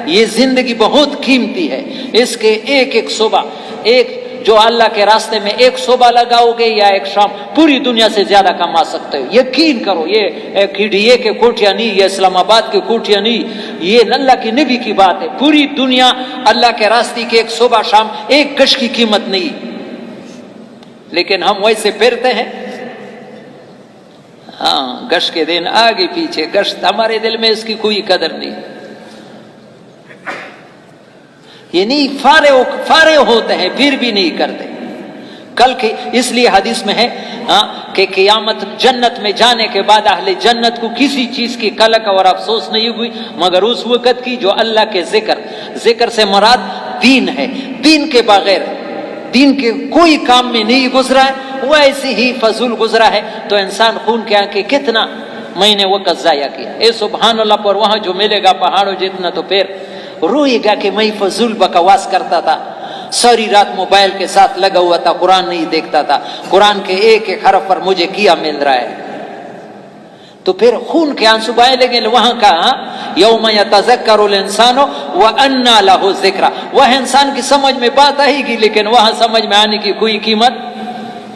یہ زندگی بہت قیمتی ہے، اس کے ایک ایک صبح، ایک جو اللہ کے راستے میں ایک صبح لگاؤ گے یا ایک شام، پوری دنیا سے زیادہ کما سکتے ہو۔ یقین کرو، یہ KDA کے کوٹیاں نہیں، یہ اسلام آباد کے کوٹیاں نہیں، یہ اللہ کی نبی کی بات ہے۔ پوری دنیا اللہ کے راستے کے ایک صبح شام ایک گشت کی قیمت نہیں، لیکن ہم ویسے پھرتے ہیں۔ ہاں، گشت کے دن آگے پیچھے، گشت ہمارے دل میں اس کی کوئی قدر نہیں، یہ نہیں فارغ ہوتے ہیں پھر بھی نہیں کرتے۔ کل کی اس لیے حدیث میں ہے کہ قیامت جنت میں جانے کے بعد اہل جنت کو کسی چیز کی قلق اور افسوس نہیں ہوئی مگر اس وقت کی جو اللہ کے ذکر سے مراد دین ہے، دین کے بغیر، دین کے کوئی کام میں نہیں گزرا ہے، وہ ایسے ہی فضول گزرا ہے، تو انسان خون کے آنکھیں کتنا میں نے وقت ضائع کیا۔ اے سبحان اللہ، پر وہاں جو ملے گا پہاڑوں جتنا، تو پھر روئے گا کہ میں فضول بکواس کرتا تھا، ساری رات موبائل کے ساتھ لگا ہوا تھا، قرآن نہیں دیکھتا تھا، قرآن کے ایک ایک حرف پر مجھے کیا مل رہا ہے۔ تو پھر خون کے آنسو بہائے لگے۔ وہاں کا یوم یتذکر الانسان وانى له الذکری، وہ انسان کی سمجھ میں بات آئے گی، لیکن وہاں سمجھ میں آنے کی کوئی قیمت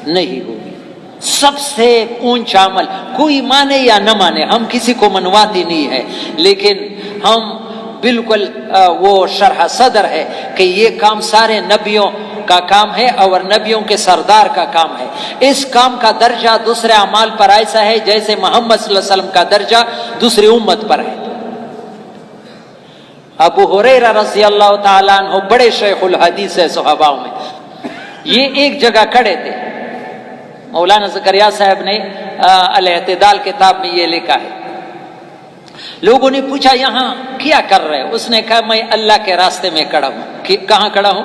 نہیں ہوگی۔ سب سے اونچا عمل، کوئی مانے یا نہ مانے، ہم کسی کو منواتے نہیں ہے، لیکن ہم بالکل وہ شرح صدر ہے کہ یہ کام سارے نبیوں کا کام ہے اور نبیوں کے سردار کا کام ہے۔ اس کام کا درجہ دوسرے اعمال پر ایسا ہے جیسے محمد صلی اللہ علیہ وسلم کا درجہ دوسری امت پر ہے۔ ابو ہریرہ رضی اللہ تعالیٰ عنہ بڑے شیخ الحدیث ہے صحابہ میں، یہ ایک جگہ کھڑے تھے۔ مولانا زکریا صاحب نے الاعتدال کتاب میں یہ لکھا ہے۔ لوگوں نے پوچھا یہاں کیا کر رہے؟ اس نے کہا میں اللہ کے راستے میں کھڑا ہوں۔ کہاں کھڑا ہوں؟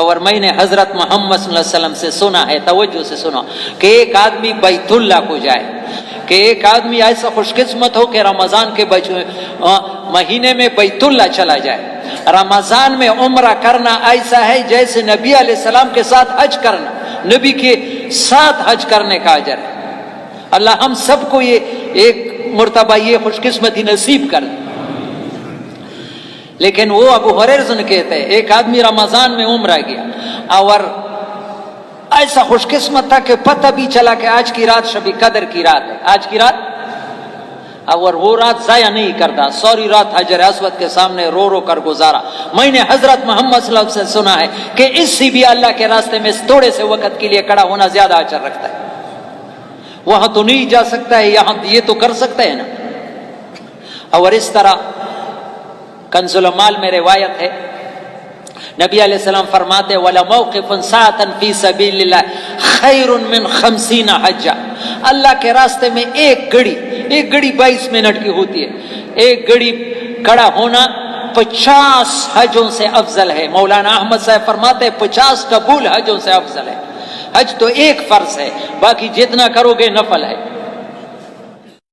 اور میں نے حضرت محمد صلی اللہ علیہ وسلم سے سنا ہے، توجہ سے سنا، کہ ایک آدمی بیت اللہ کو جائے، کہ ایک آدمی ایسا خوش قسمت ہو کہ رمضان کے مہینے میں بیت اللہ چلا جائے۔ رمضان میں عمرہ کرنا ایسا ہے جیسے نبی علیہ السلام کے ساتھ حج کرنا، نبی کے ساتھ حج کرنے کا اجر ہے۔ اللہ ہم سب کو یہ ایک مرتبہ یہ خوش قسمتی نصیب کر دے۔ لیکن وہ ابو ہریرہ کہتے ہیں ایک آدمی رمضان میں عمرہ گیا اور ایسا خوش قسمت تھا کہ پتہ بھی چلا کہ آج کی رات شب قدر کی رات ہے، آج کی رات، اور وہ رات ضائع نہیں کرتا، سوری رات حجر اسود کے سامنے رو رو کر گزارا۔ میں نے حضرت محمد صلی اللہ علیہ وسلم سے سنا ہے کہ اس سے بھی اللہ کے راستے میں تھوڑے سے وقت کے لیے کھڑا ہونا زیادہ اجر رکھتا ہے۔ وہاں تو نہیں جا سکتا ہے، یہاں یہ تو کر سکتا ہے نا۔ اور اس طرح کنز العمال میں روایت ہے، نبی علیہ السلام فرماتے وَلَمَوْقِفٌ سَاعَةً فِي سَبِيلِ اللَّهِ خَيْرٌ مِّن 50 حَجًّا، اللہ کے راستے میں ایک گھڑی 22 منٹ کی ہوتی ہے، ایک گھڑی کھڑا ہونا 50 حجوں سے افضل ہے۔ مولانا احمد صاحب فرماتے 50 قبول حجوں سے افضل ہے۔ حج تو ایک فرض ہے، باقی جتنا کرو گے نفل ہے۔